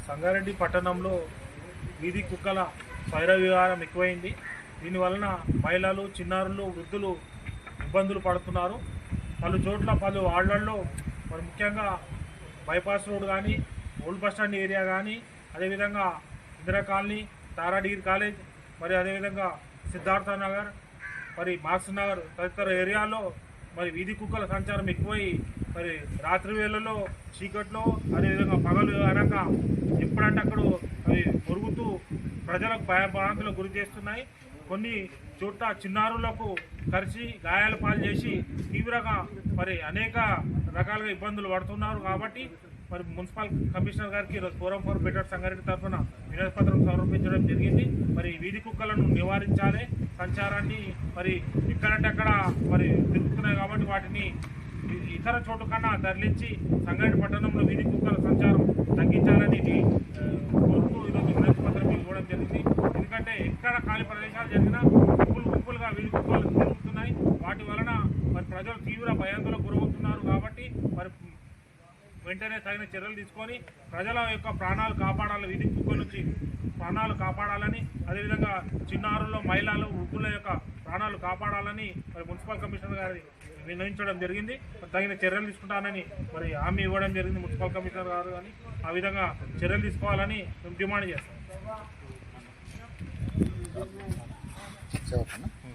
సంగారెడ్డి పట్టణంలో వీధి కుక్కల స్వైర విహారం ఎక్కువైంది. దీనివలన మహిళలు, చిన్నారులు, వృద్ధులు ఇబ్బందులు పడుతున్నారు. పలు చోట్ల పలు వార్డులలో మరి ముఖ్యంగా బైపాస్ రోడ్ కానీ, ఓల్డ్ బస్ స్టాండ్ ఏరియా కానీ, అదేవిధంగా ఇందిరా కాలనీ, తారా డిగ్రీ కాలేజ్, మరి అదేవిధంగా సిద్ధార్థ నగర్, మరి మార్క్స్ నగర్ తదితర ఏరియాలో మరి వీధి కుక్కల సంచారం ఎక్కువై మరి రాత్రి వేళల్లో చీకట్లో, అదేవిధంగా పగలు అనక ఎప్పుడంటే అక్కడ అవి మురుగుతూ ప్రజలకు భయభ్రాంతులకు గురి చేస్తున్నాయి. కొన్ని చోట్ల చిన్నారులకు కరిచి గాయాల పాలు చేసి తీవ్రంగా మరి అనేక రకాలుగా ఇబ్బందులు పడుతున్నారు. కాబట్టి మరి మున్సిపల్ కమిషనర్ గారికి ఈరోజు ఫోరం ఫర్ బెటర్ సంగారెడ్డి తరఫున వినతిపత్రం సమర్పించడం జరిగింది. మరి వీధి కుక్కలను నివారించాలి, సంచారాన్ని మరి ఎక్కడంటే అక్కడ మరి తిరుగుతున్నాయి కాబట్టి వాటిని ఇతర చోటు కన్నా తరలించి సంగారెడ్డి పట్టణంలో వీధి కుక్కల సంచారం తగ్గించాలని కోరుతూ ఈరోజు వినతిపత్రం ఇవ్వడం జరిగింది. ఎందుకంటే ఎక్కడ ఖాళీ ప్రదేశాలు జరిగినా గుంపులుగా వీధి కుక్కలు తిరుగుతున్నాయి. వాటి వలన మరి ప్రజలు తీవ్ర భయాందోళనకు గురవుతున్నారు. కాబట్టి మరి వెంటనే తగిన చర్యలు తీసుకొని ప్రజల యొక్క ప్రాణాలు కాపాడాలి, వీధి కుక్కల నుంచి ప్రాణాలు కాపాడాలని, అదేవిధంగా చిన్నారులు, మహిళలు, వృద్ధుల యొక్క ప్రాణాలు కాపాడాలని మరి మున్సిపల్ కమిషనర్ గారి విన్నవించడం జరిగింది. తగిన చర్యలు తీసుకుంటానని మరి హామీ ఇవ్వడం జరిగింది మున్సిపల్ కమిషనర్ గారు. కానీ ఆ విధంగా చర్యలు తీసుకోవాలని మేము డిమాండ్ చేస్తాం.